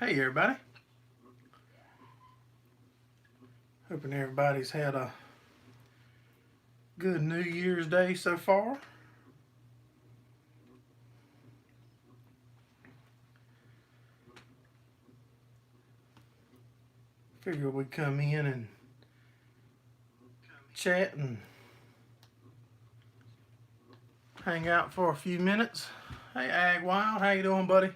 Hey everybody. Hoping everybody's had a good New Year's Day so far. Figured we'd come in and chat and hang out for a few minutes. Hey Ag Wild, how you doing, buddy?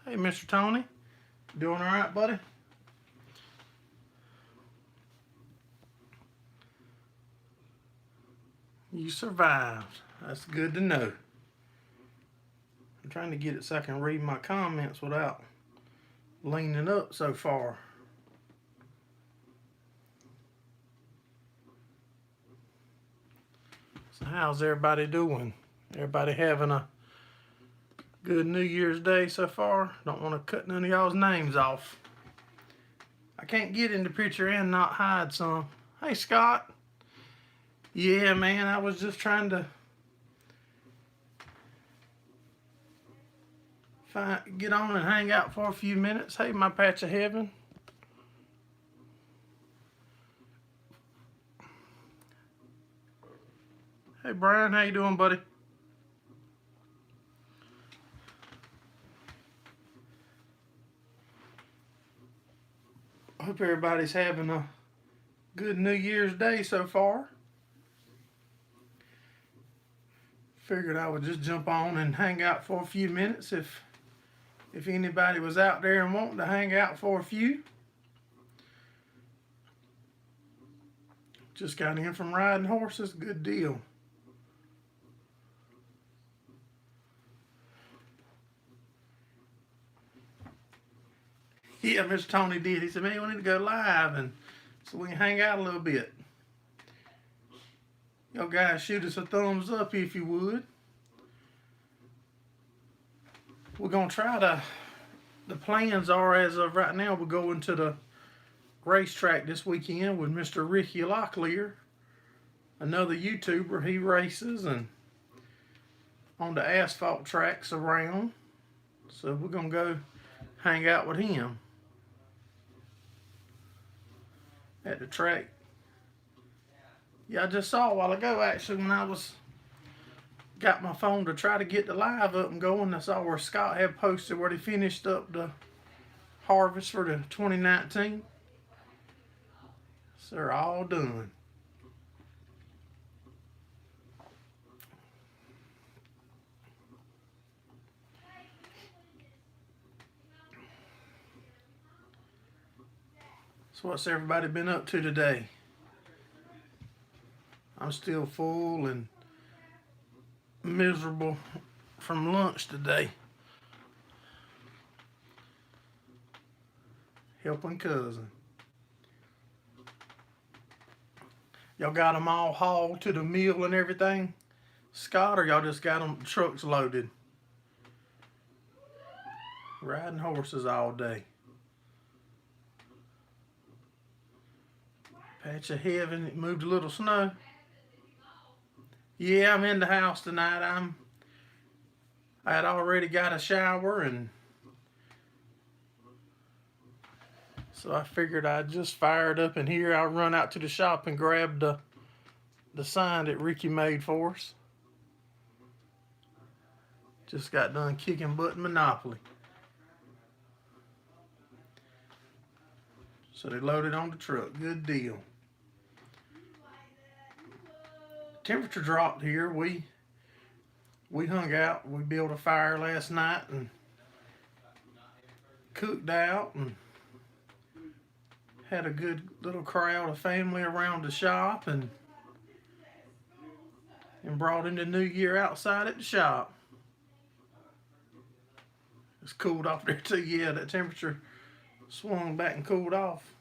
Hey Mr. Tony, doing all right, buddy? You survived. That's good to know. I'm trying to get it so I can read my comments without leaning up so far. So how's everybody doing? Everybody having a good New Year's Day so far? Don't want to cut none of y'all's names off. I can't get in the picture and not hide some. Hey Scott. Yeah, man, I was just trying to get on and hang out for a few minutes. Hey, my patch of heaven. Hey Brian, how you doing, buddy? I hope everybody's having a good New Year's Day so far. Figured I would just jump on and hang out for a few minutes if anybody was out there and wanting to hang out for a few. Just got in from riding horses. Good deal. Yeah, Mr. Tony did. He said, man, we need to go live and so we can hang out a little bit. Y'all guys shoot us a thumbs up if you would. We're going to try to, the plans are as of right now, we're going to the racetrack this weekend with Mr. Ricky Locklear, another YouTuber. He races and on the asphalt tracks around. So we're going to go hang out with him at the track. Yeah, I just saw a while ago actually when I got my phone to try to get the live up and going. I saw where Scott had posted where they finished up the harvest for the 2019. So they're all done. So what's everybody been up to today? I'm still full and miserable from lunch today. Helping cousin. Y'all got them all hauled to the mill and everything, Scott, or y'all just got them trucks loaded? Riding horses all day. Patch of heaven. It moved a little snow. Yeah, I'm in the house tonight. I had already got a shower, and so I figured I'd just fire it up in here. I'll run out to the shop and grab the sign that Ricky made for us. Just got done kicking butt in Monopoly. So they loaded on the truck. Good deal. Temperature dropped here. We hung out. We built a fire last night and cooked out and had a good little crowd of family around the shop and brought in the new year outside at the shop. It's cooled off there too. Yeah, that temperature swung back and cooled off.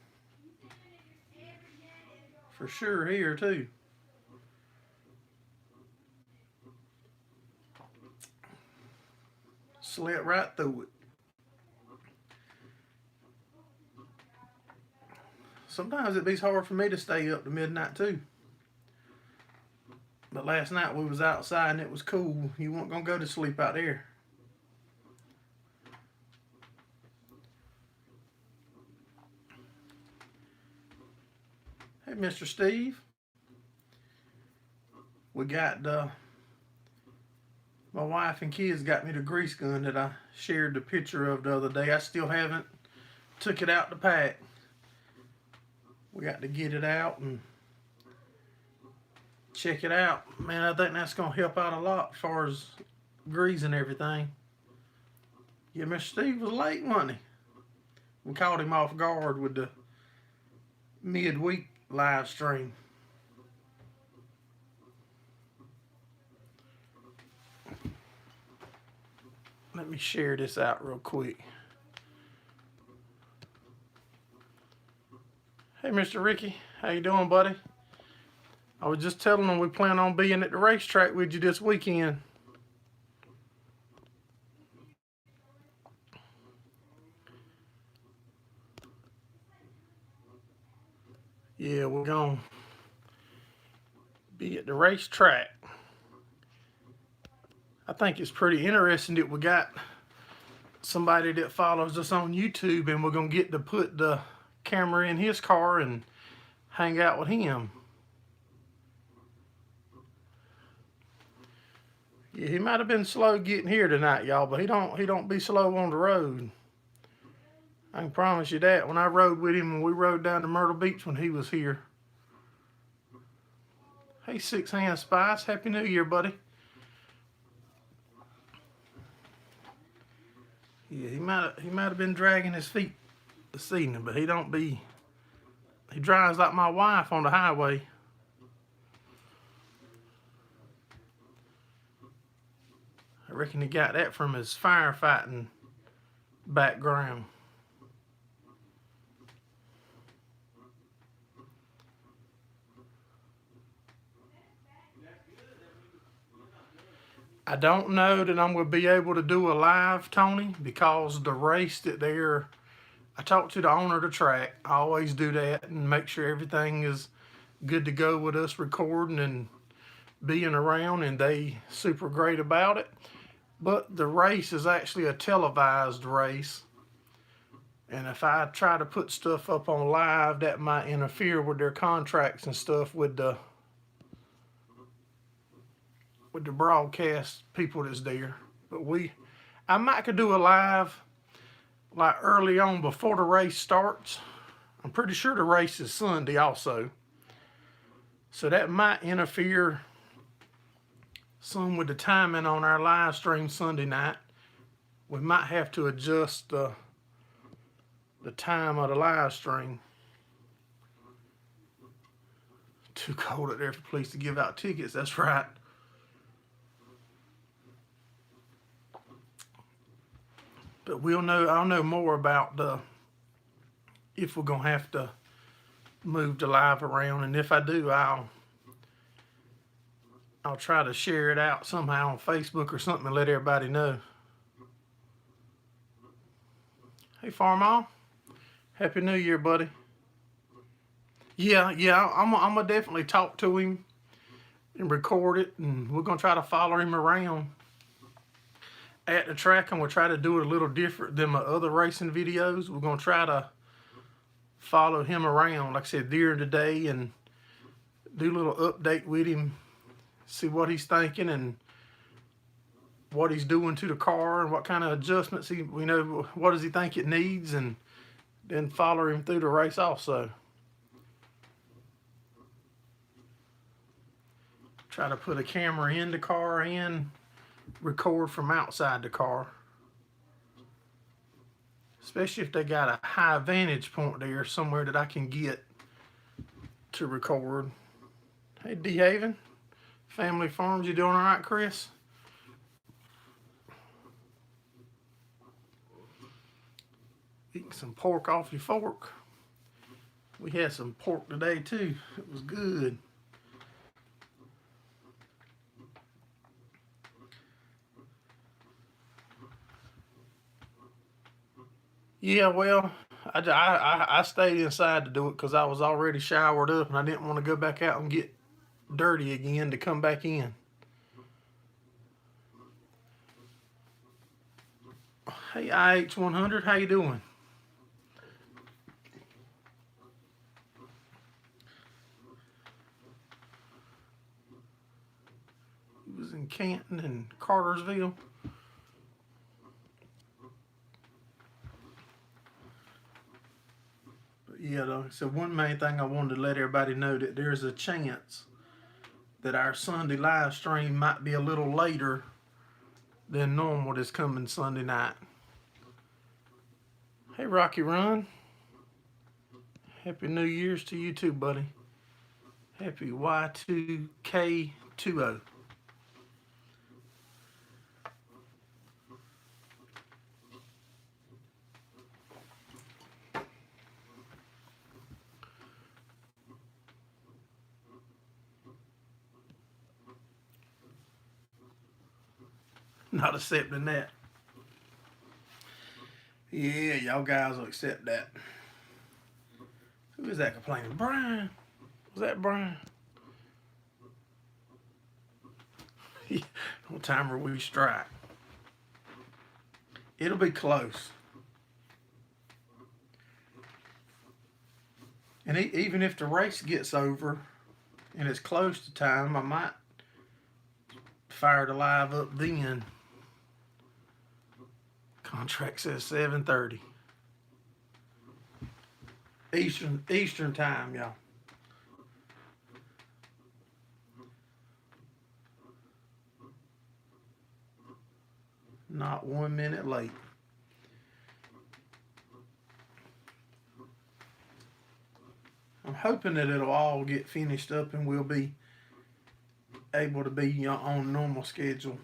For sure here too. Slept right through it. Sometimes it be hard for me to stay up to midnight too. But last night we was outside and it was cool. You weren't gonna go to sleep out there. Hey, Mr. Steve. We got my wife and kids got me the grease gun that I shared the picture of the other day. I still haven't took it out to pack. We got to get it out and check it out. Man, I think that's going to help out a lot as far as grease and everything. Yeah, Mr. Steve was late, wasn't he? We caught him off guard with the midweek live stream. Let me share this out real quick. Hey, Mr. Ricky, how you doing, buddy? I was just telling them we plan on being at the racetrack with you this weekend. Yeah, we're going to be at the racetrack. I think it's pretty interesting that we got somebody that follows us on YouTube, and we're going to get to put the camera in his car and hang out with him. Yeah, he might have been slow getting here tonight, y'all, but he don't be slow on the road. I can promise you that. When I rode with him, when we rode down to Myrtle Beach when he was here. Hey, Six Hand Spice, Happy New Year, buddy. Yeah, he might have been dragging his feet this evening, but he drives like my wife on the highway. I reckon he got that from his firefighting background. I don't know that I'm going to be able to do a live, Tony, because the race that I talked to the owner of the track. I always do that and make sure everything is good to go with us recording and being around, and they super great about it. But the race is actually a televised race, and if I try to put stuff up on live, that might interfere with their contracts and stuff with the broadcast people that's there. But I might could do a live like early on before the race starts. I'm pretty sure the race is Sunday also, so that might interfere some with the timing on our live stream Sunday night. We might have to adjust the time of the live stream. Too cold up there for police to give out tickets, that's right. But I'll know more about if we're gonna have to move the live around, and if I do, I'll try to share it out somehow on Facebook or something and let everybody know. Hey, Farmall, Happy New Year, buddy. Yeah, I'm gonna definitely talk to him and record it, and we're gonna try to follow him around at the track, and we'll try to do it a little different than my other racing videos. We're going to try to follow him around, like I said, during the day, and do a little update with him, see what he's thinking and what he's doing to the car and what kind of adjustments what does he think it needs, and then follow him through the race also. Try to put a camera in the car and record from outside the car, especially if they got a high vantage point there somewhere that I can get to record. Hey, D Haven, Family Farms, you doing all right, Chris? Eating some pork off your fork. We had some pork today too. It was good. Yeah, well, I stayed inside to do it because I was already showered up and I didn't want to go back out and get dirty again to come back in. Hey, IH100, how you doing? He was in Canton and Cartersville. But yeah, though, so one main thing I wanted to let everybody know that there's a chance that our Sunday live stream might be a little later than normal this coming Sunday night. Hey, Rocky Run. Happy New Year's to you too, buddy. Happy Y2K20. Not accepting that. Yeah, y'all guys will accept that. Who is that complaining? Brian? Was that Brian? What time are we strike? It'll be close. And even if the race gets over and it's close to time, I might fire the live up then. Contract says 7:30. Eastern time, y'all. Not 1 minute late. I'm hoping that it'll all get finished up and we'll be able to be on normal schedule.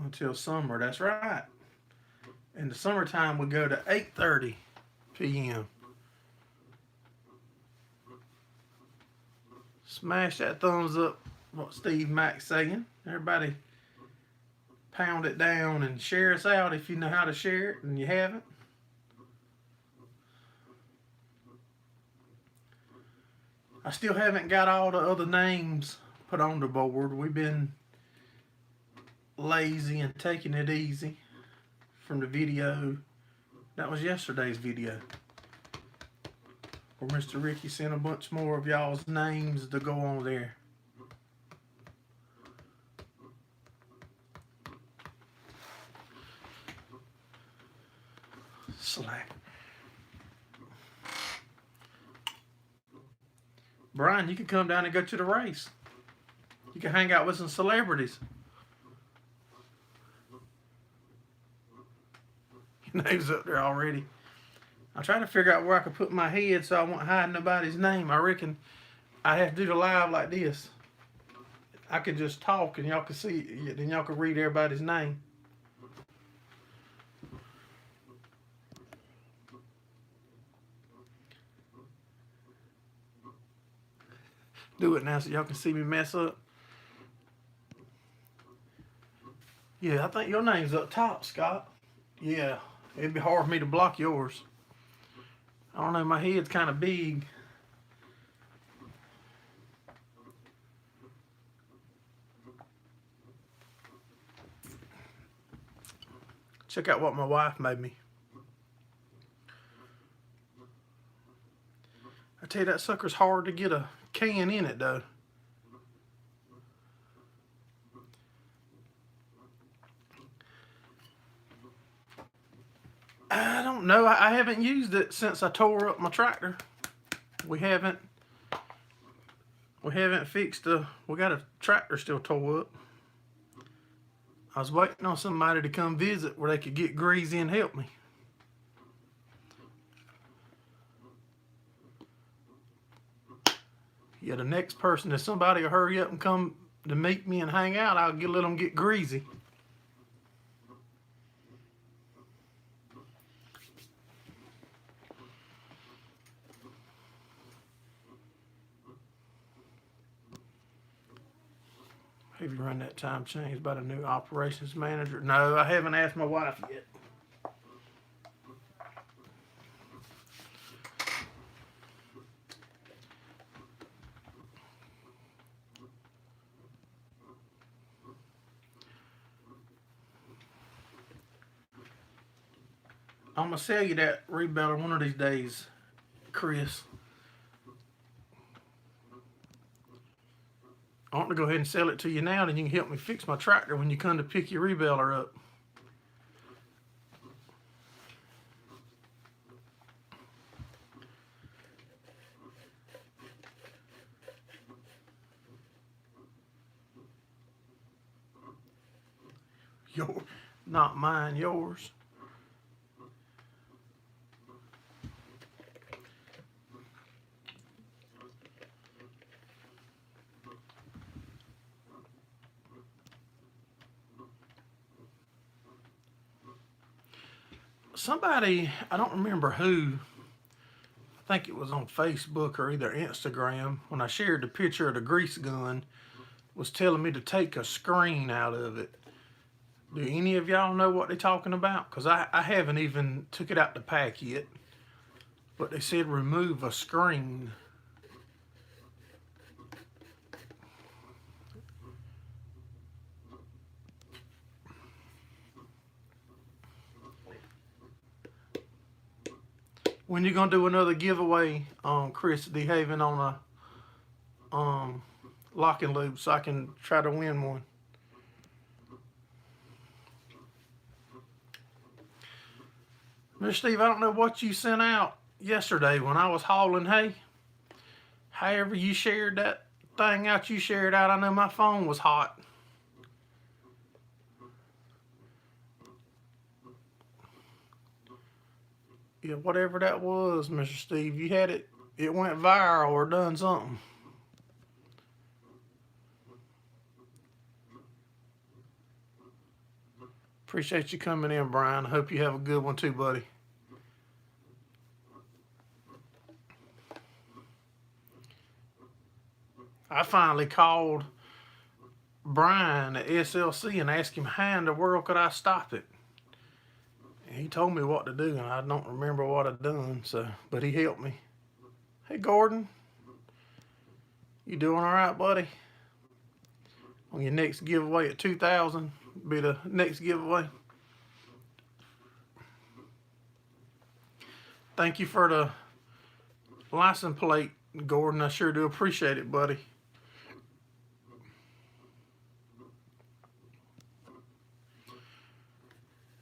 Until summer, that's right. In the summertime, we go to 8:30 p.m. Smash that thumbs up, what Steve Mack's saying. Everybody pound it down and share us out if you know how to share it and you haven't. I still haven't got all the other names put on the board. We've been lazy and taking it easy from the video. That was yesterday's video where Mr. Ricky sent a bunch more of y'all's names to go on there. Slack. Brian, you can come down and go to the race. You can hang out with some celebrities. Your name's up there already. I'm trying to figure out where I could put my head so I won't hide nobody's name. I reckon I have to do the live like this. I could just talk and y'all could see it, then y'all could read everybody's name. Do it now so y'all can see me mess up. Yeah, I think your name's up top, Scott. Yeah, it'd be hard for me to block yours. I don't know, my head's kind of big. Check out what my wife made me. I tell you, that sucker's hard to get a can in it, though. I don't know. I haven't used it since I tore up my tractor. We haven't fixed we got a tractor still tore up. I was waiting on somebody to come visit where they could get greasy and help me. Yeah, the next person, if somebody will hurry up and come to meet me and hang out, I'll let them get greasy. Have you run that time change by the new operations manager? No, I haven't asked my wife yet. I'm going to sell you that rebeller one of these days, Chris. I want to go ahead and sell it to you now, then you can help me fix my tractor when you come to pick your rebeller up. Not mine, yours. Somebody, I don't remember who, I think it was on Facebook or either Instagram, when I shared the picture of the grease gun, was telling me to take a screen out of it. Do any of y'all know what they're talking about? Because I haven't even took it out the pack yet. But they said remove a screen. When you gonna do another giveaway, Chris DeHaven, on a locking loop so I can try to win one? Mr. Steve, I don't know what you sent out yesterday when I was hauling hay. However you shared that thing out, you shared out. I know my phone was hot. Yeah, whatever that was, Mr. Steve, you had it. It went viral or done something. Appreciate you coming in, Brian. I hope you have a good one too, buddy. I finally called Brian at SLC and asked him how in the world could I stop it. And he told me what to do, and I don't remember what I'd done. But he helped me. Hey, Gordon, you doing all right, buddy? On your next giveaway at 2,000, be the next giveaway. Thank you for the license plate, Gordon. I sure do appreciate it, buddy.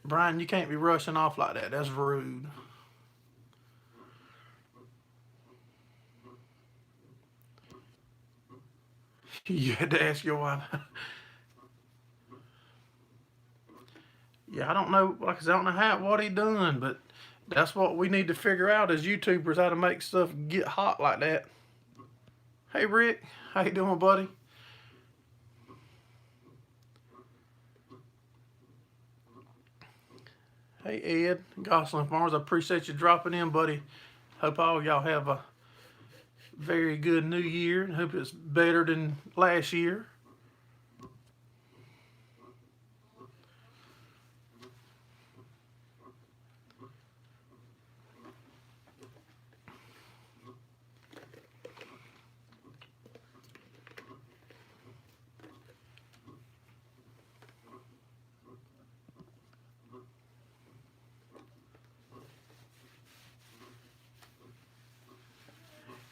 Brian, you can't be rushing off like that. That's rude. You had to ask your wife. Yeah, I don't know. Like I said, I don't know what he done, but that's what we need to figure out as YouTubers, how to make stuff get hot like that. Hey, Rick. How you doing, buddy? Hey, Ed, Gerraldfarms. I appreciate you dropping in, buddy. Hope all y'all have a very good new year. Hope it's better than last year.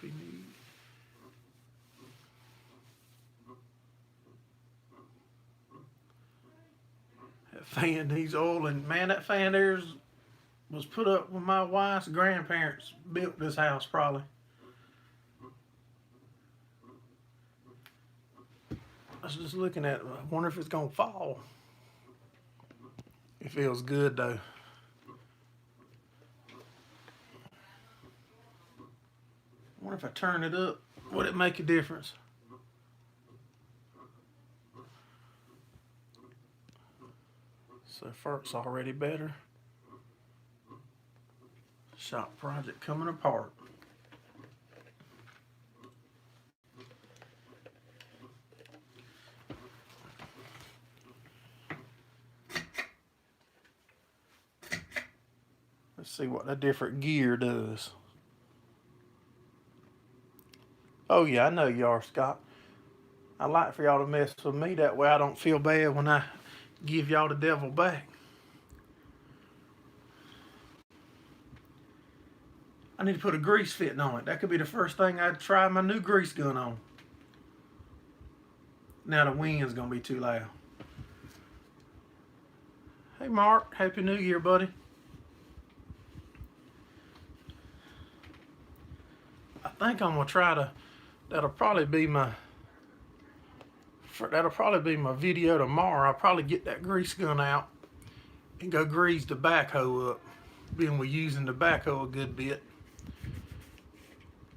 Happy New Year. That fan needs oil, and man, that fan there was put up when my wife's grandparents built this house, probably. I was just looking at it. I wonder if it's gonna fall. It feels good though. I wonder if I turn it up, would it make a difference? So far it's already better. Shop project coming apart. Let's see what the different gear does. Oh yeah, I know you are, Scott. I like for y'all to mess with me, that way I don't feel bad when I give y'all the devil back. I need to put a grease fitting on it. That could be the first thing I'd try my new grease gun on. Now the wind's gonna be too loud. Hey Mark, Happy New Year, buddy. I think I'm gonna try to, that'll probably be my video tomorrow. I'll probably get that grease gun out and go grease the backhoe up, being we're using the backhoe a good bit.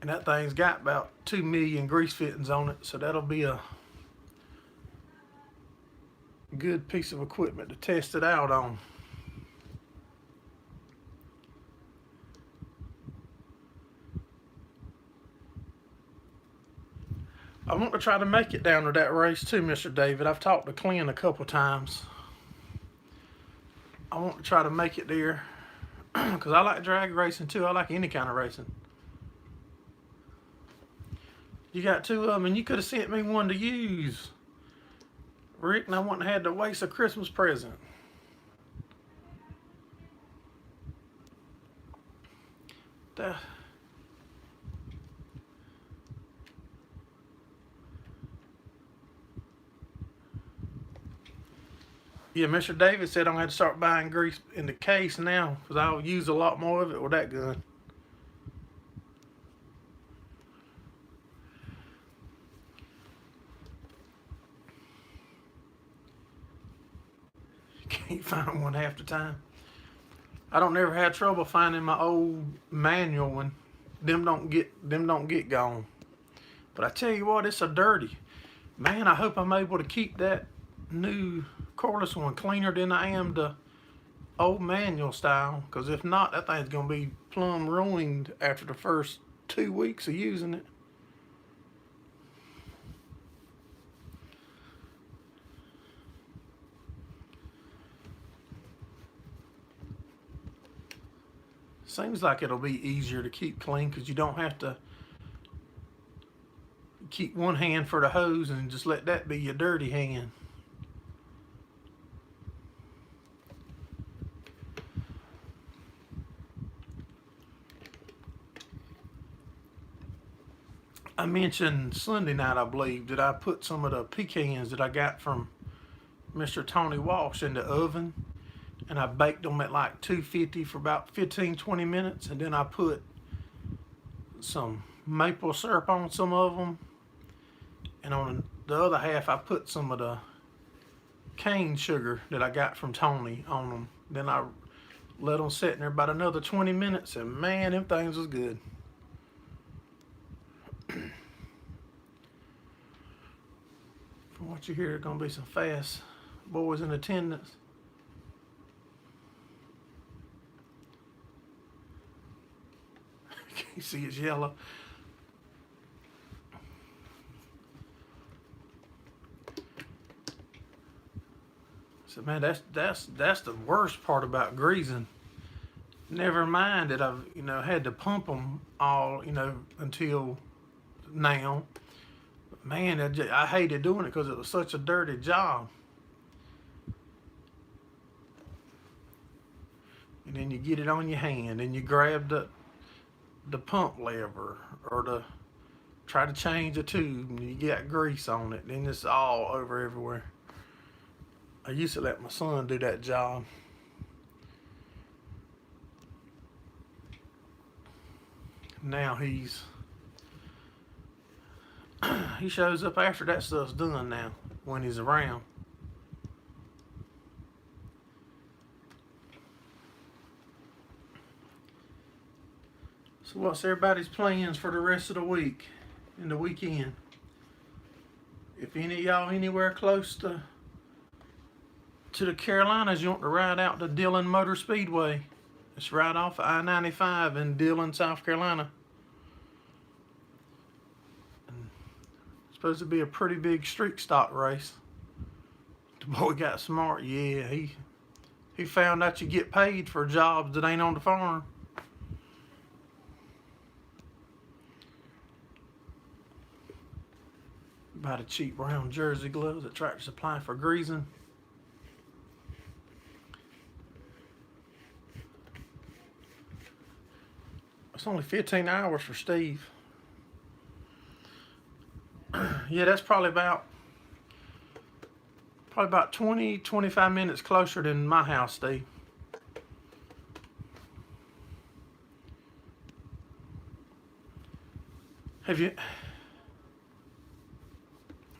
And that thing's got about 2 million grease fittings on it, so that'll be a good piece of equipment to test it out on. I want to try to make it down to that race too, Mr. David. I've talked to Clint a couple times. I want to try to make it there because I like drag racing too. I like any kind of racing. You got two of them, and you could have sent me one to use, Rick, and I wouldn't have had to waste a Christmas present. Yeah, Mr. David said I'm going to have to start buying grease in the case now because I'll use a lot more of it with that gun. Can't find one half the time. I don't never have trouble finding my old manual one. Them don't get gone. But I tell you what, it's a dirty. Man, I hope I'm able to keep that new cordless one cleaner than I am the old manual style. Because if not, that thing's going to be plumb ruined after the first 2 weeks of using it. Seems like it'll be easier to keep clean because you don't have to keep one hand for the hose and just let that be your dirty hand. I mentioned Sunday night, I believe, that I put some of the pecans that I got from Mr. Tony Walsh in the oven, and I baked them at like 250 for about 15-20 minutes, and then I put some maple syrup on some of them, and on the other half I put some of the cane sugar that I got from Tony on them. Then I let them sit in there about another 20 minutes, and man, them things was good. From what you hear, there's gonna be some fast boys in attendance. You see it's yellow. So man, that's the worst part about greasing. Never mind that I've had to pump them all until now. But man, I hated doing it because it was such a dirty job. And then you get it on your hand and you grab the pump lever or try to change the tube and you got grease on it, then it's all over everywhere. I used to let my son do that job. Now he shows up after that stuff's done now when he's around. So what's everybody's plans for the rest of the week and the weekend? If any of y'all anywhere close to the Carolinas, you want to ride out to Dillon Motor Speedway. It's right off of I-95 in Dillon, South Carolina. And it's supposed to be a pretty big street stock race. The boy got smart. Yeah, he found out you get paid for jobs that ain't on the farm. Buy the cheap brown jersey gloves at Tractor Supply for greasing. It's only 15 hours for Steve. Yeah, that's probably about 20, 25 minutes closer than my house, Steve. Have you?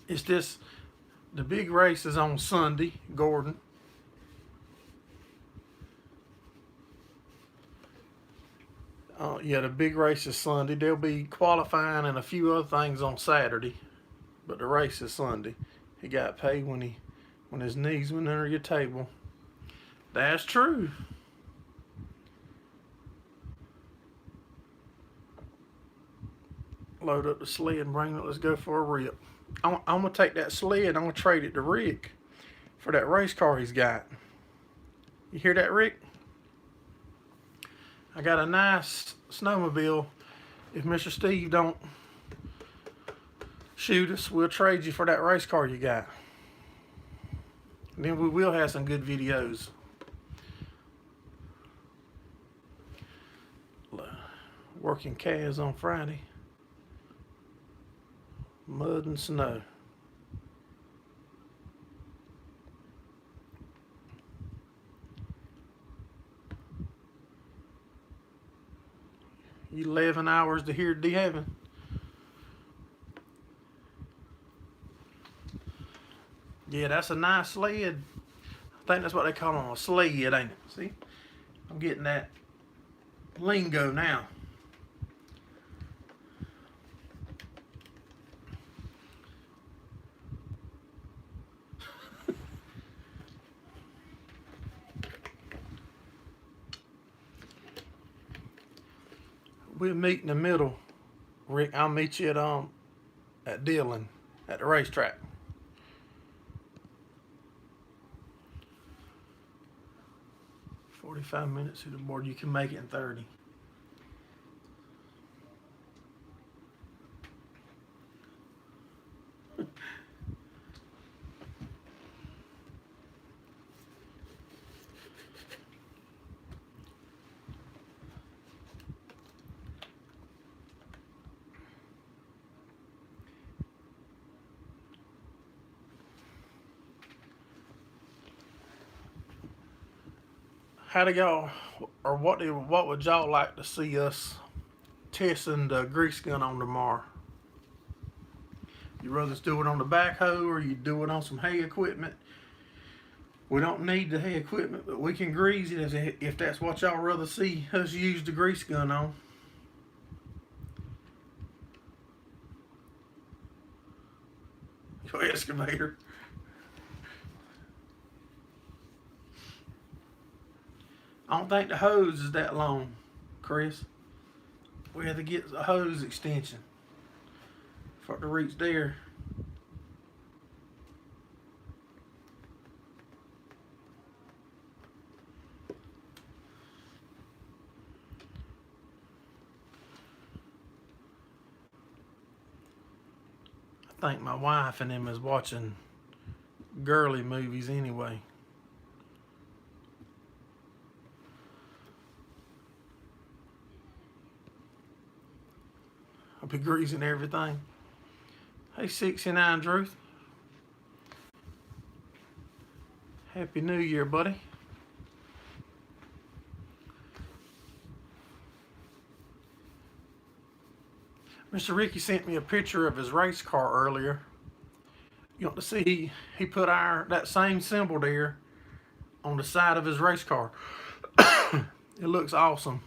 It's this. The big race is on Sunday, Gordon. Yeah, the big race is Sunday. There'll be qualifying and a few other things on Saturday, but the race is Sunday. He got paid when his knees went under your table. That's true. Load up the sled and bring it. Let's go for a rip. I'm gonna take that sled. I'm gonna trade it to Rick for that race car he's got. You hear that, Rick? I got a nice snowmobile. If Mr. Steve don't shoot us, we'll trade you for that race car you got. And then we will have some good videos. Working calves on Friday. Mud and snow. You 11 hours to hear D Heaven. Yeah, that's a nice sled. I think that's what they call them, a sled, ain't it? See? I'm getting that lingo now. We'll meet in the middle, Rick. I'll meet you at Dillon at the racetrack. "45 minutes to the board. You can make it in 30. How do y'all, or what would y'all like to see us testing the grease gun on tomorrow? You rather do it on the backhoe or you do it on some hay equipment? We don't need the hay equipment, but we can grease it if that's what y'all rather see us use the grease gun on. Your excavator. I don't think the hose is that long, Chris. We have to get a hose extension for it to reach there. I think my wife and him is watching girly movies anyway. I'll be greasing everything. Hey, 69 Drew. Happy New Year, buddy. Mr. Ricky sent me a picture of his race car earlier. You want to see he put that same symbol there on the side of his race car. It looks awesome.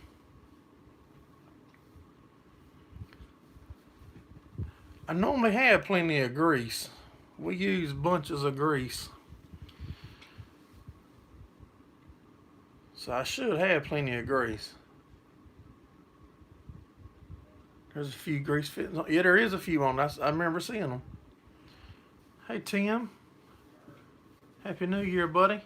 I normally have plenty of grease. We use bunches of grease. So I should have plenty of grease. There's a few grease fittings on. Yeah, there is a few on. I remember seeing them. Hey, Tim. Happy New Year, buddy.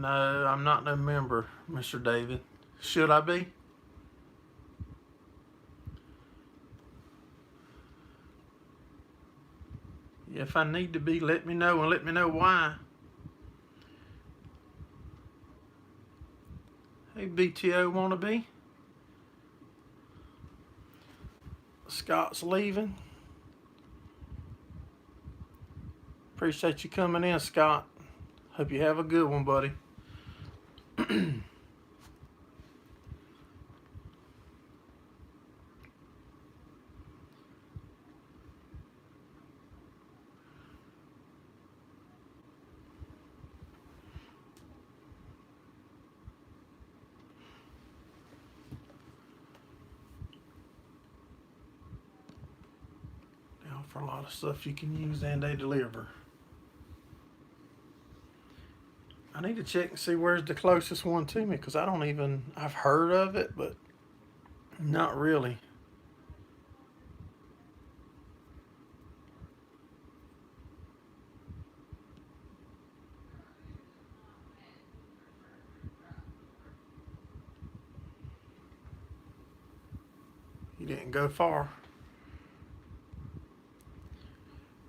No, I'm not no member, Mr. David. Should I be? If I need to be, let me know and let me know why. Hey, BTO wannabe. Scott's leaving. Appreciate you coming in, Scott. Hope you have a good one, buddy. They offer a lot of stuff you can use and they deliver. I need to check and see where's the closest one to me because I've heard of it, but not really. You didn't go far.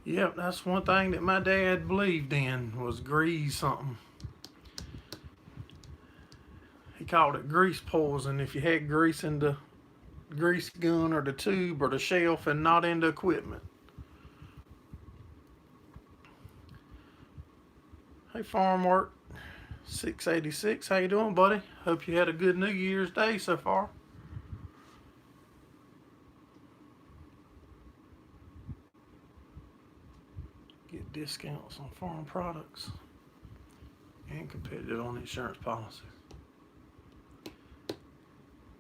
Yep, that's one thing that my dad believed in was grease something. He called it grease poison if you had grease in the grease gun or the tube or the shelf and not in the equipment. Hey, Farm Work 686, how you doing, buddy? Hope you had a good New Year's Day so far. Get discounts on farm products and competitive on insurance policies.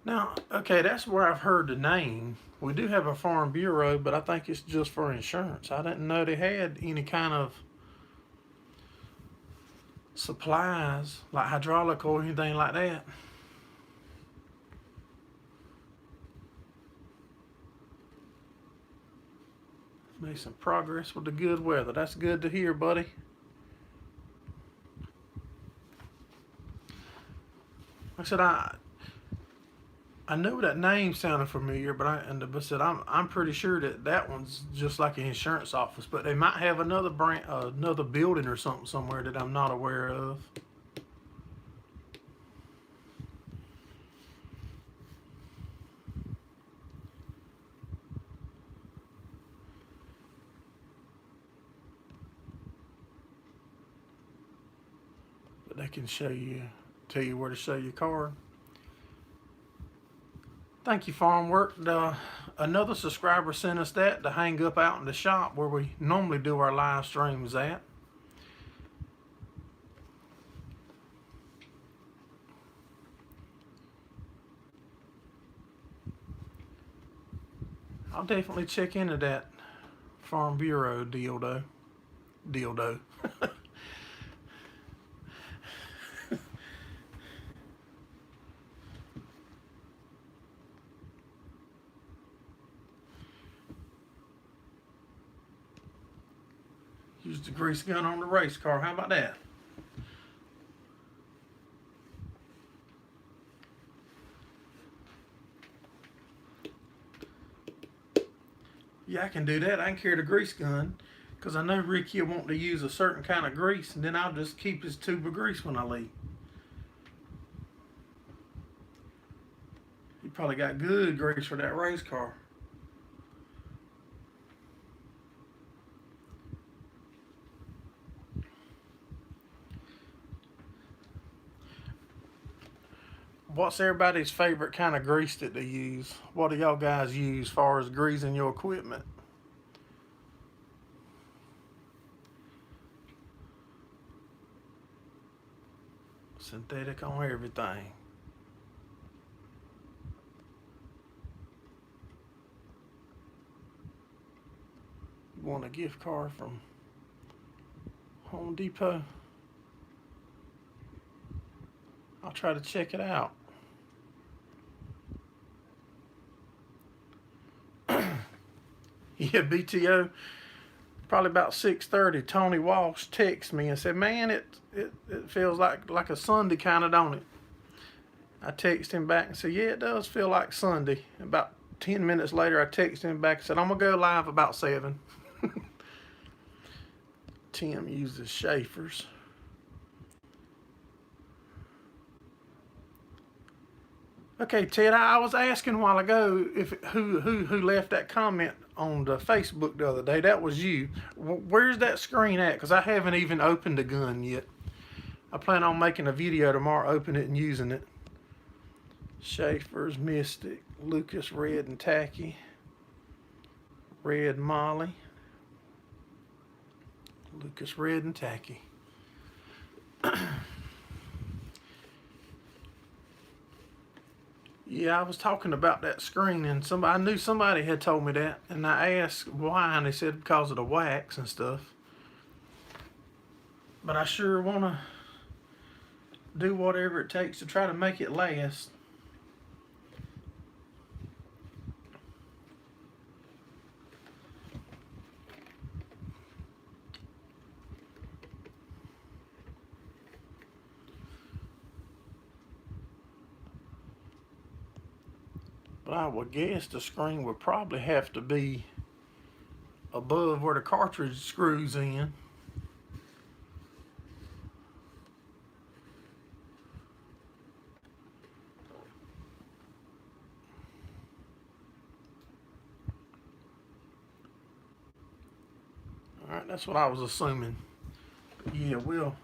Now, okay, that's where I've heard the name. We do have a farm bureau, but I think it's just for insurance. I didn't know they had any kind of supplies like hydraulic or anything like that. Made some progress with the good weather. That's good to hear, buddy. Like I said, I know that name sounded familiar, but I'm pretty sure that one's just like an insurance office. But they might have another another building or something somewhere that I'm not aware of. But they can tell you where to show your card. Thank you, Farm Work. Another subscriber sent us that to hang up out in the shop where we normally do our live streams at. I'll definitely check into that Farm Bureau dildo. Use the grease gun on the race car. How about that? Yeah, I can do that. I can carry the grease gun because I know Ricky will want to use a certain kind of grease, and then I'll just keep his tube of grease when I leave. He probably got good grease for that race car. What's everybody's favorite kind of grease that they use? What do y'all guys use as far as greasing your equipment? Synthetic on everything. You want a gift card from Home Depot? I'll try to check it out. Yeah, BTO. probably about 6:30, Tony Walsh texted me and said, "Man, it feels like a Sunday kind of, don't it?" I texted him back and said, "Yeah, it does feel like Sunday." About 10 minutes later, I texted him back and said, "I'm going to go live about 7. Tim uses Schaefer's. Okay, Ted, I was asking a while ago if who left that comment on the Facebook the other day. That was you. Where's that screen at? Because I haven't even opened the gun yet. I plan on making a video tomorrow, opening it and using it. Schaefer's, Mystic, Lucas Red and Tacky, Red Molly, Lucas Red and Tacky. Yeah, I was talking about that screen, and I knew somebody had told me that, and I asked why, and they said because of the wax and stuff. But I sure want to do whatever it takes to try to make it last. But I would guess the screen would probably have to be above where the cartridge screws in. Alright, that's what I was assuming. Yeah, well,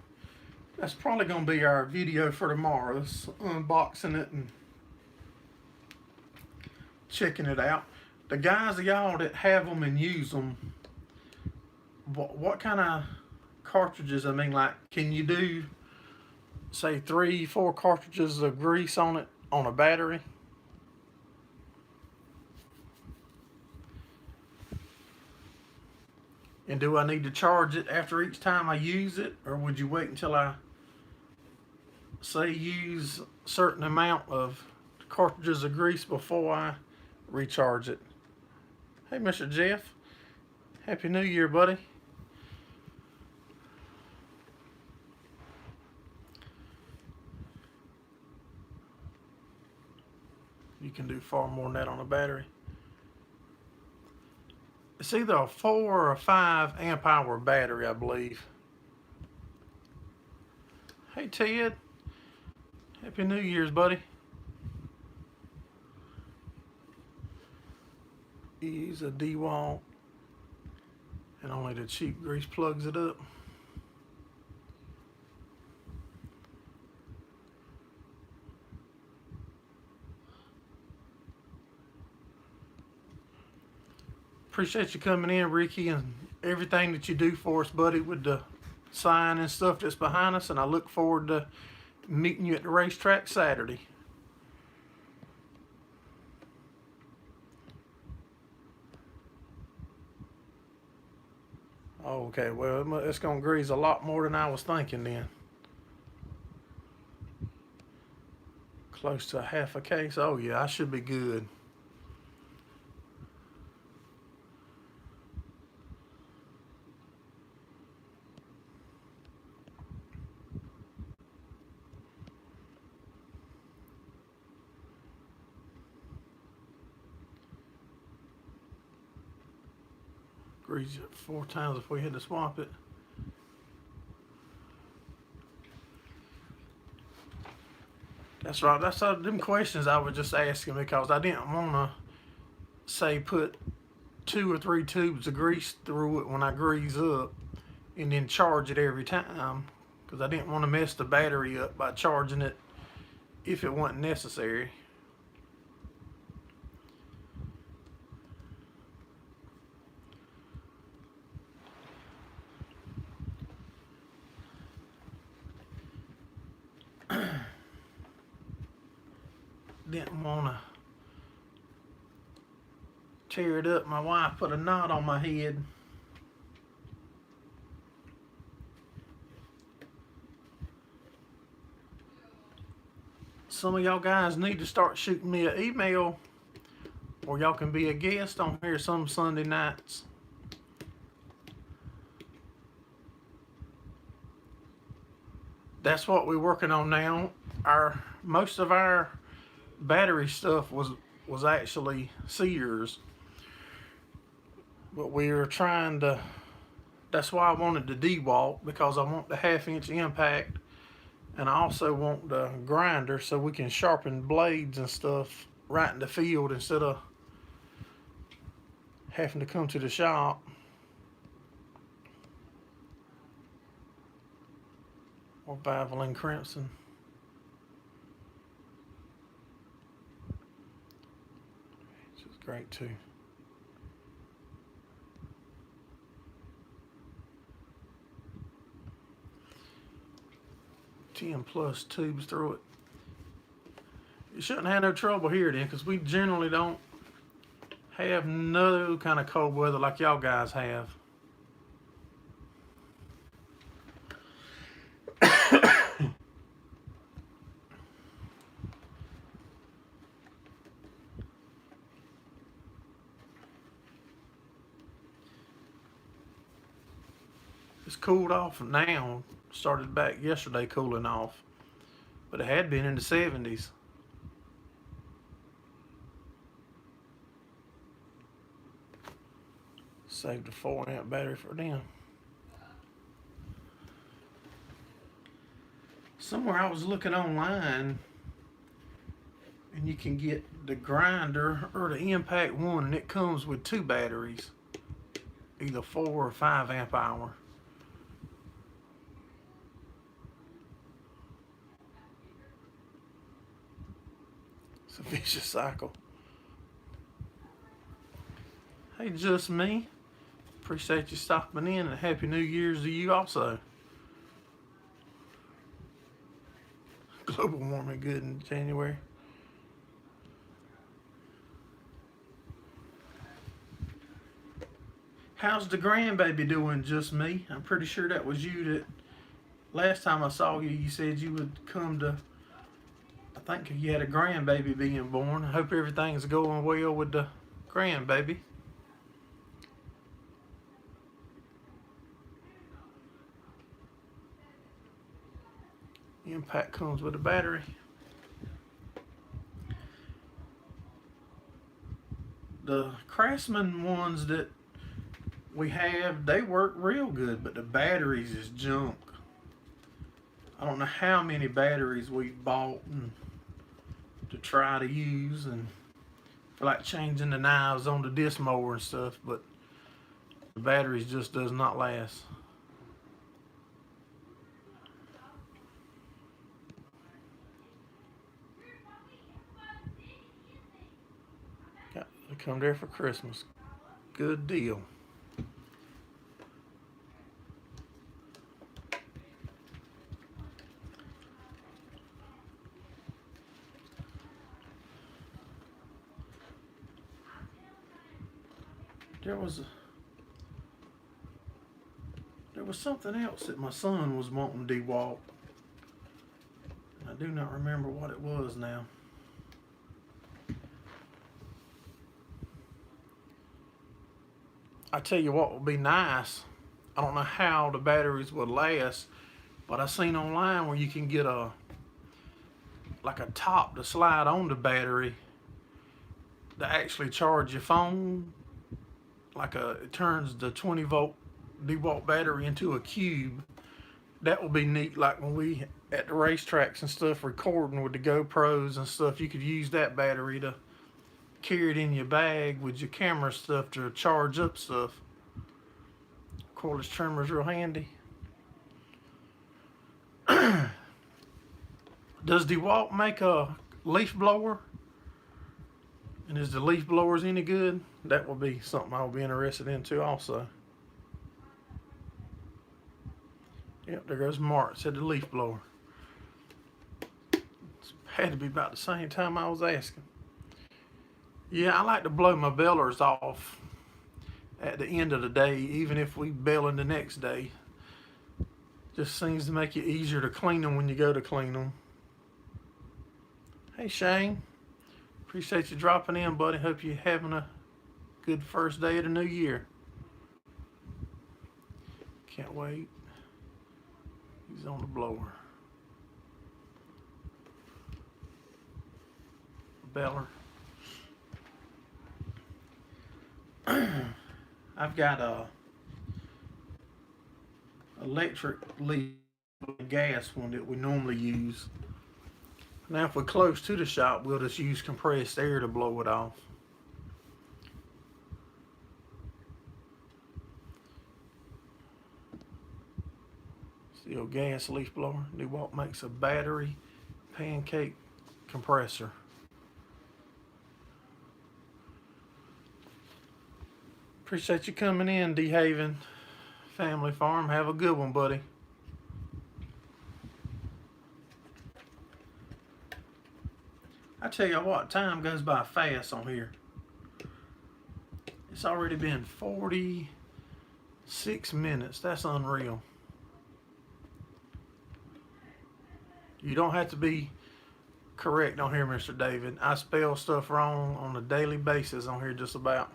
that's probably going to be our video for tomorrow. It's unboxing it and checking it out. The guys of y'all that have them and use them, what kind of cartridges? I mean, like, can you do, say, 3-4 cartridges of grease on it on a battery? And do I need to charge it after each time I use it, or would you wait until I, say, use a certain amount of cartridges of grease before I recharge it? Hey, Mr. Jeff. Happy New Year, buddy. You can do far more than that on a battery. It's either a 4 or a 5 amp hour battery, I believe. Hey, Ted. Happy New Year's, buddy. You use a DeWalt, and only the cheap grease plugs it up. Appreciate you coming in, Ricky, and everything that you do for us, buddy, with the sign and stuff that's behind us, and I look forward to meeting you at the racetrack Saturday. Okay, well, it's going to grease a lot more than I was thinking then. Close to half a case. Oh, yeah, I should be good. Grease it 4 times if we had to swap it. That's right. That's them questions I was just asking because I didn't want to, say, put 2 or 3 tubes of grease through it when I grease up and then charge it every time, because I didn't want to mess the battery up by charging it if it wasn't necessary. Didn't want to tear it up. My wife put a knot on my head. Some of y'all guys need to start shooting me an email, or y'all can be a guest on here some Sunday nights. that's what we're working on now. Most of our battery stuff was actually Sears, but we were trying to. That's why I wanted the D-Walk, because I want the 1/2 inch impact, and I also want the grinder so we can sharpen blades and stuff right in the field instead of having to come to the shop. Or Valvoline Crimson. This is great too. +10 tubes through it. You shouldn't have no trouble here then, because we generally don't have no kind of cold weather like y'all guys have. It's cooled off now. Started back yesterday cooling off, but it had been in the 70s. Saved a 4-amp battery for them. Somewhere I was looking online, and you can get the grinder or the impact one, and it comes with 2 batteries, either 4 or 5 amp hour. It's a vicious cycle. Hey, just me. Appreciate you stopping in, and Happy New Year's to you also. Global warming good in January. How's the grandbaby doing, just me? I'm pretty sure that was you that last time I saw you, you said you would come to, I think you had a grandbaby being born. I hope everything's going well with the grandbaby. Impact comes with a battery. The Craftsman ones that we have, they work real good, but the batteries is junk. I don't know how many batteries we've bought and to try to use, and for like changing the knives on the disc mower and stuff, but the batteries just does not last. Got to come there for Christmas. Good deal. There was something else that my son was wanting to de-walk. I do not remember what it was now. I tell you what would be nice. I don't know how the batteries would last, but I seen online where you can get like a top to slide on the battery to actually charge your phone. It turns the 20-volt D-Walk battery into a cube. That will be neat, like when we at the racetracks and stuff recording with the GoPros and stuff, you could use that battery to carry it in your bag with your camera stuff to charge up stuff. Cordless trimmer's real handy. Does DeWalt make a leaf blower? And is the leaf blowers any good? That will be something I'll be interested in too also. Yep, there goes Mark, said the leaf blower. It had to be about the same time I was asking. Yeah, I like to blow my balers off at the end of the day, even if we bale in the next day. Just seems to make it easier to clean them when you go to clean them. Hey Shane, appreciate you dropping in, buddy. Hope you're having a good first day of the new year. Can't wait. He's on the blower. beller. I've got a electric leaf gas one that we normally use. Now if we're close to the shop, we'll just use compressed air to blow it off. Still gas leaf blower. DeWalt makes a battery pancake compressor. Appreciate you coming in, D Haven Family Farm. Have a good one, buddy. I tell you what, time goes by fast on here. It's already been 46 minutes. That's unreal. You don't have to be correct on here, Mr. David. I spell stuff wrong on a daily basis on here just about.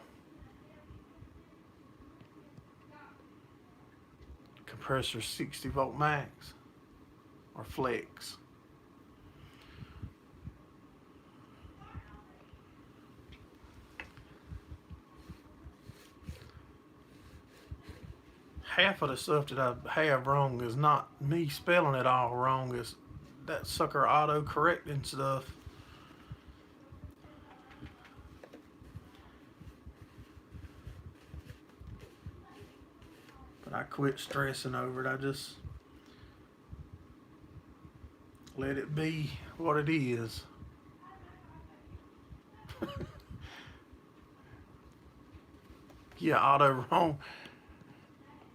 Compressor 60 volt max or flex. Half of the stuff that I have wrong is not me spelling it all wrong. It's that sucker auto correcting stuff. But I quit stressing over it. I just let it be what it is. Yeah, auto wrong.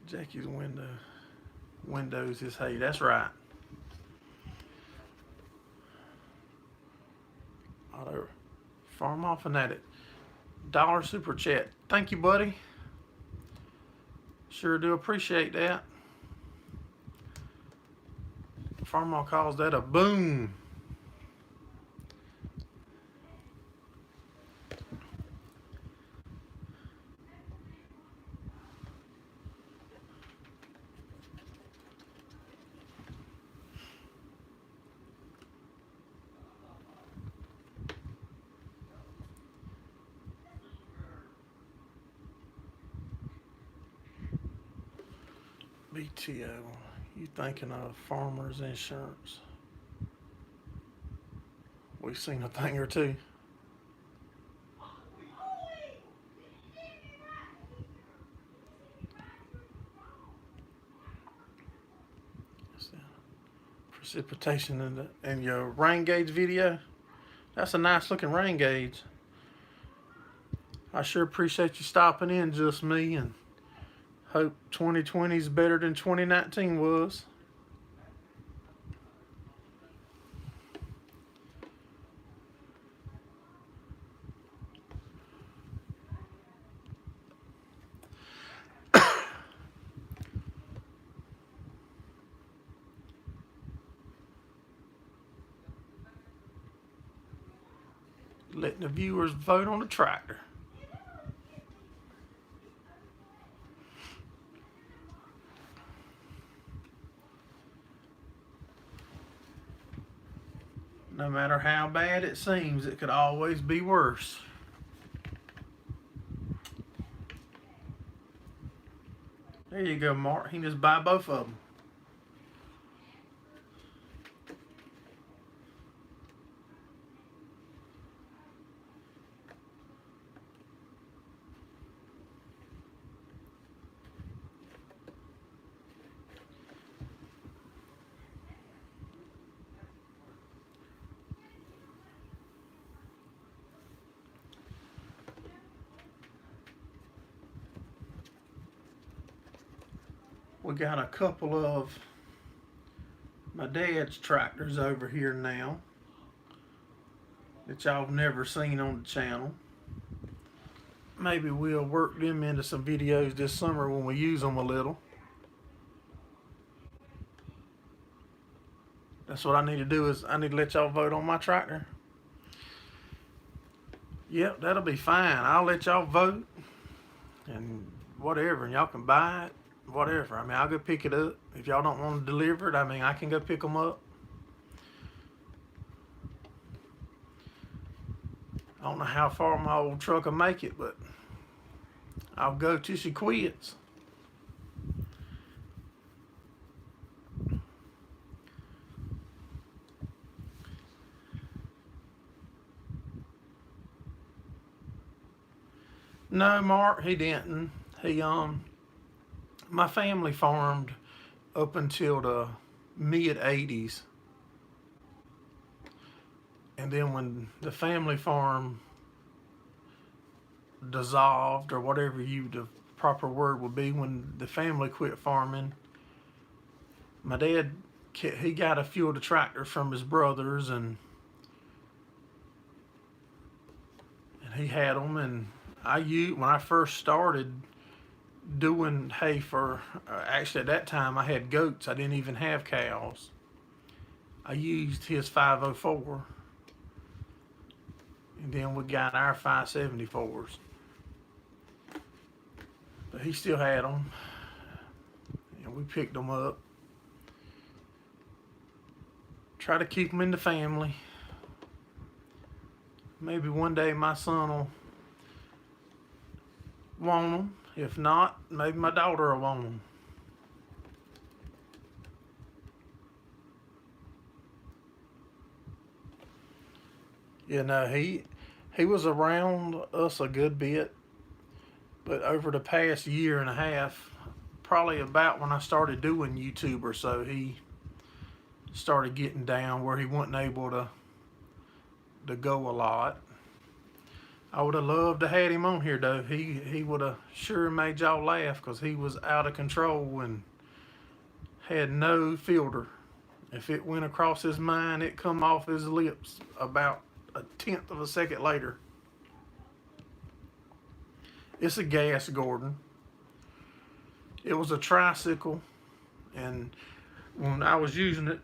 Jackie's windows is hay. That's right. Auto farm off and at it. Dollar super chat. Thank you, buddy. Sure do appreciate that. Farmall calls that a boom. BTO, you thinking of Farmers Insurance? We've seen a thing or two. Precipitation in your rain gauge video. That's a nice looking rain gauge. I sure appreciate you stopping in, just me, and hope 2020 is better than 2019 was. Letting the viewers vote on the tractor. No matter how bad it seems, it could always be worse. There you go, Mark. He can just buy both of them. We got a couple of my dad's tractors over here now that y'all have never seen on the channel. Maybe we'll work them into some videos this summer when we use them a little. That's what I need to do, is I need to let y'all vote on my tractor. Yep, that'll be fine. I'll let y'all vote and whatever, and y'all can buy it. Whatever. I mean, I'll go pick it up. If y'all don't want to deliver it, I mean, I can go pick them up. I don't know how far my old truck will make it, but I'll go till she quits. No, Mark, he didn't. He my family farmed up until the mid '80s, and then when the family farm dissolved, or whatever the proper word would be, when the family quit farming, my dad, he got a few of the tractors from his brothers, and he had them, and when I first started doing hay for, actually at that time I had goats. I didn't even have cows. I used his 504, and then we got our 574s. But he still had them, and we picked them up. Try to keep them in the family. Maybe one day my son will want them. If not, maybe my daughter will want them. You know, he was around us a good bit, but over the past year and a half, probably about when I started doing YouTube or so, he started getting down where he wasn't able to go a lot. I would have loved to had him on here though. He would have sure made y'all laugh, because he was out of control and had no filter. If it went across his mind, it come off his lips about a tenth of a second later. It's a gas Gordon. It was a tricycle, and when I was using it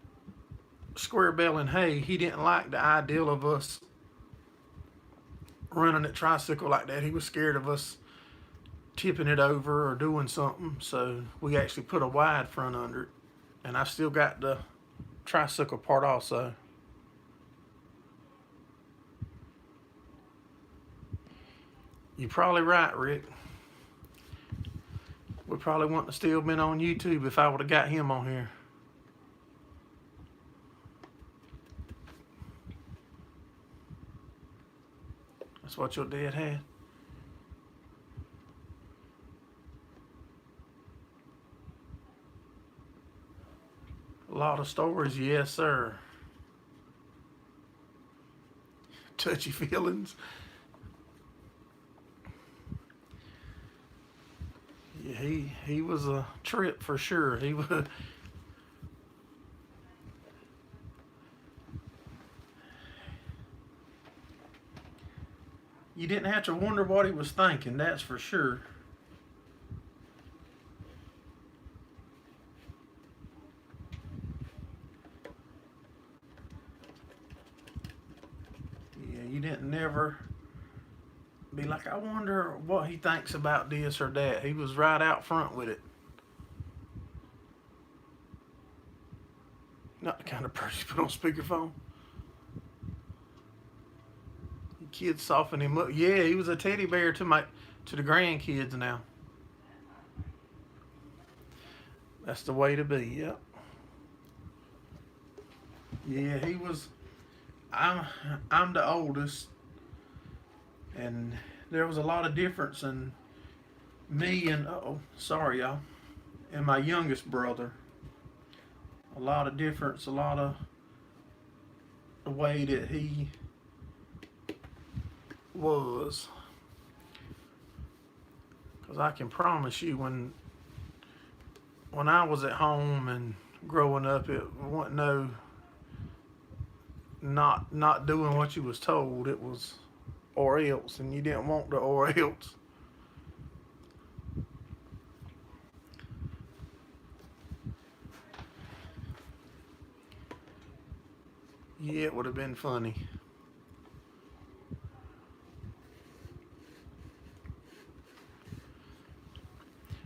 square baling hay, he didn't like the idea of us running that tricycle like that. He was scared of us tipping it over or doing something, so we actually put a wide front under it, and I still got the tricycle part also. You're probably right, Rick. We probably wouldn't have still been on YouTube if I would have got him on here. That's what your dad had. A lot of stories, yes, sir. Touchy feelings. Yeah, he was a trip for sure. He was. You didn't have to wonder what he was thinking, that's for sure. Yeah, you didn't never be like, I wonder what he thinks about this or that. He was right out front with it. Not the kind of person you put on speakerphone. Kids soften him up. Yeah, he was a teddy bear to the grandkids now. That's the way to be. Yep. Yeah, he was. I'm the oldest, and there was a lot of difference in me and sorry y'all, and my youngest brother. A lot of difference. A lot of the way that he was, because I can promise you, when I was at home and growing up, it wasn't no not doing what you was told. It was or else, and you didn't want the or else. Yeah, it would have been funny.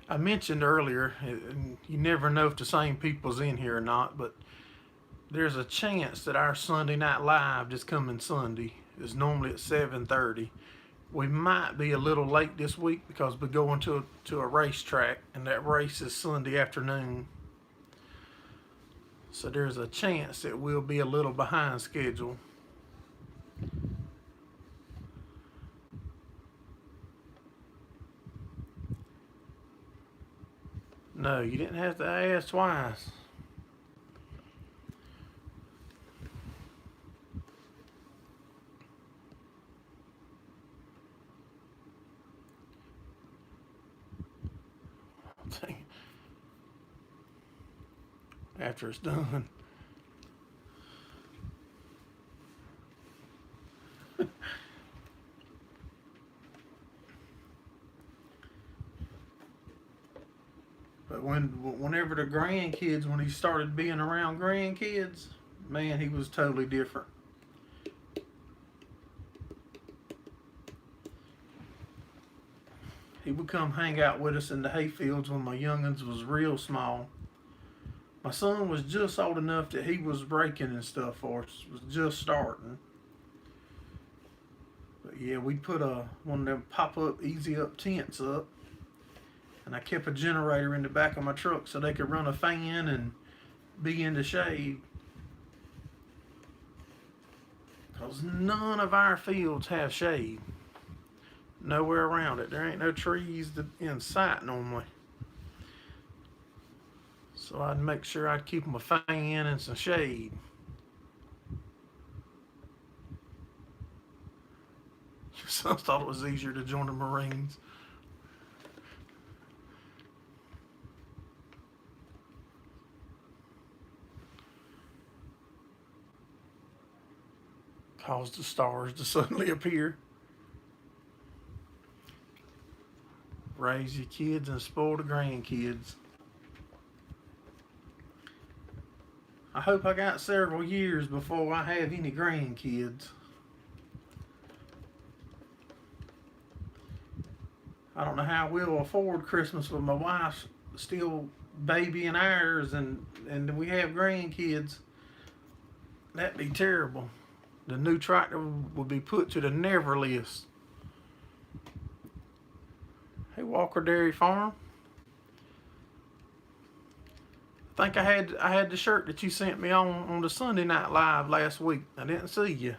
I mentioned earlier, and you never know if the same people's in here or not, but there's a chance that our Sunday Night Live this coming Sunday, is normally at 7:30. We might be a little late this week because we're going to a racetrack, and that race is Sunday afternoon. So there's a chance that we'll be a little behind schedule. No, you didn't have to ask twice. After it's done. But whenever the grandkids, when he started being around grandkids, man, he was totally different. He would come hang out with us in the hayfields when my young'uns was real small. My son was just old enough that he was raking and stuff for us, was just starting. But yeah, we put one of them pop-up, easy-up tents up, and I kept a generator in the back of my truck so they could run a fan and be in the shade. Because none of our fields have shade. Nowhere around it. There ain't no trees in sight normally. So I'd make sure I'd keep them a fan and some shade. Your son thought it was easier to join the Marines. Caused the stars to suddenly appear. Raise your kids and spoil the grandkids. I hope I got several years before I have any grandkids. I don't know how we'll afford Christmas with my wife still babying ours and we have grandkids. That'd be terrible. The new tractor will be put to the never list. Hey, Walker Dairy Farm. I think I had the shirt that you sent me on the Sunday Night Live last week. I didn't see you.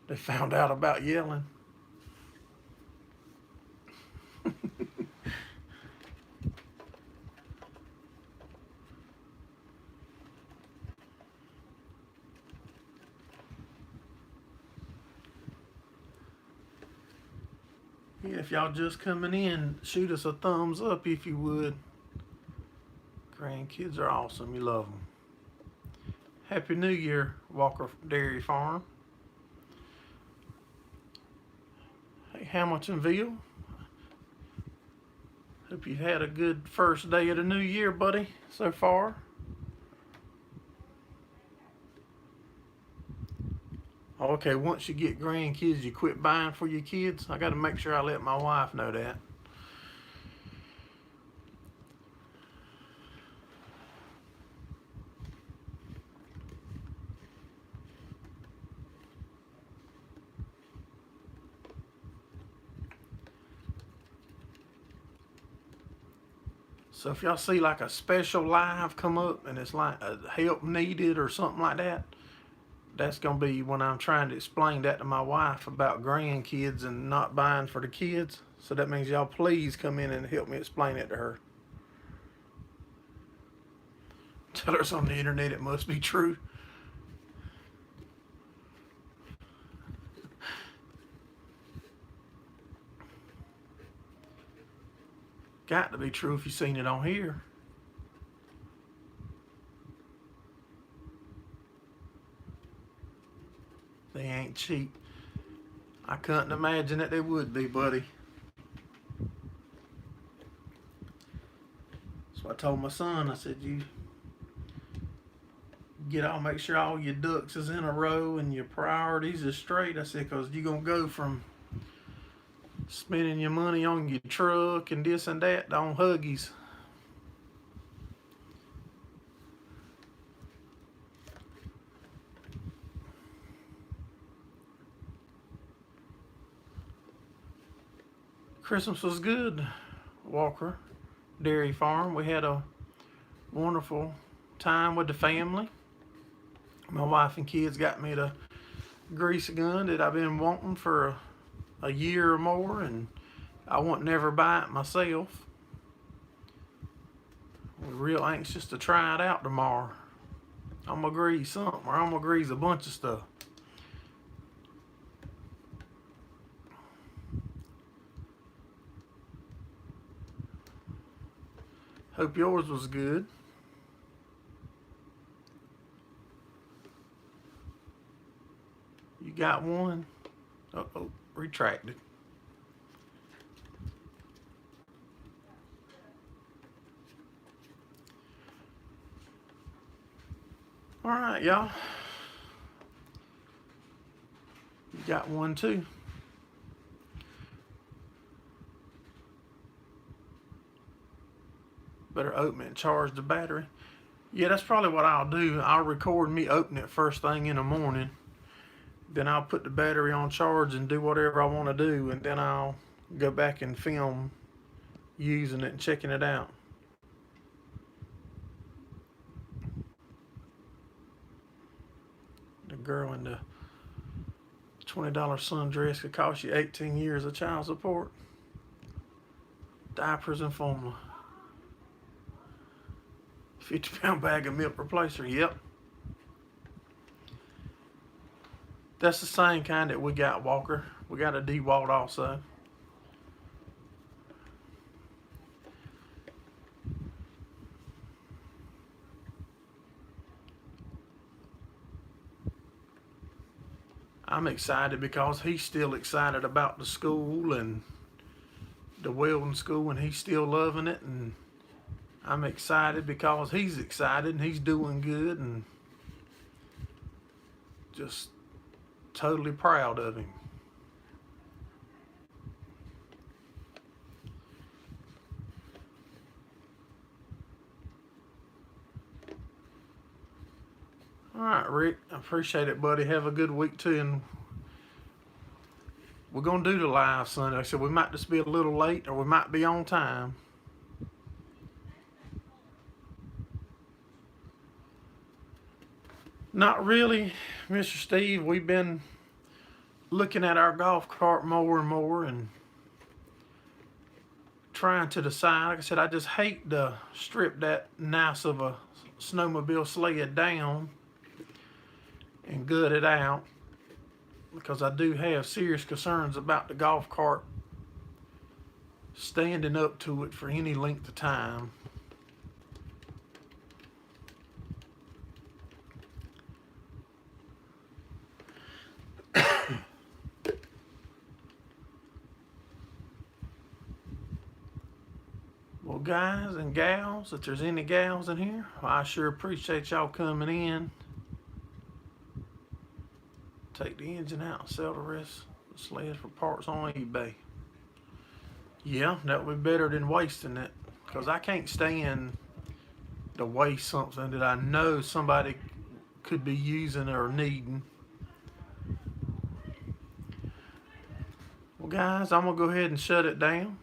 They found out about yelling. Yeah, if y'all just coming in, shoot us a thumbs up if you would. Grandkids are awesome. You love them. Happy New Year, Walker Dairy Farm. Hey, Hamiltonville. Hope you've had a good first day of the new year, buddy, so far. Okay, once you get grandkids, you quit buying for your kids. I got to make sure I let my wife know that. So if y'all see like a special live come up and it's like a help needed or something like that, that's going to be when I'm trying to explain that to my wife about grandkids and not buying for the kids. So that means y'all please come in and help me explain it to her. Tell her it's on the internet, it must be true. Got to be true if you've seen it on here. They ain't cheap. I couldn't imagine that they would be, buddy. So I told my son, I said, you make sure all your ducks is in a row and your priorities is straight. I said, because you're going to go from spending your money on your truck and this and that on Huggies. Christmas was good, Walker Dairy Farm. We had a wonderful time with the family. My wife and kids got me the grease gun that I've been wanting for a year or more, and I won't never buy it myself. We're real anxious to try it out tomorrow. I'm gonna grease something, or I'm gonna grease a bunch of stuff. Hope yours was good. You got one? Uh-oh, retracted. All right, y'all. You got one too. Better open it and charge the battery. Yeah, that's probably what I'll do. I'll record me opening it first thing in the morning. Then I'll put the battery on charge and do whatever I want to do. And then I'll go back and film using it and checking it out. The girl in the $20 sundress could cost you 18 years of child support. Diapers and formula. 50-pound bag of milk replacer, yep. That's the same kind that we got, Walker. We got a DeWalt also. I'm excited because he's still excited about the school and the welding school, and he's still loving it, and I'm excited because he's excited and he's doing good, and just totally proud of him. All right, Rick, I appreciate it, buddy. Have a good week too, and we're gonna do the live Sunday. So we might just be a little late, or we might be on time. Not really, Mr. Steve. We've been looking at our golf cart more and more and trying to decide. Like I said, I just hate to strip that nice of a snowmobile sled down and gut it out, because I do have serious concerns about the golf cart standing up to it for any length of time. Well, guys and gals, if there's any gals in here, well, I sure appreciate y'all coming in. Take the engine out and sell the rest of the sled for parts on eBay. Yeah, that would be better than wasting it, because I can't stand to waste something that I know somebody could be using or needing. Well, guys, I'm going to go ahead and shut it down.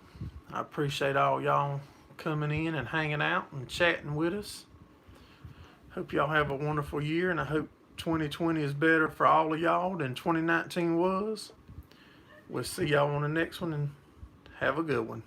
I appreciate all y'all coming in and hanging out and chatting with us. Hope y'all have a wonderful year, and I hope 2020 is better for all of y'all than 2019 was. We'll see y'all on the next one, and have a good one.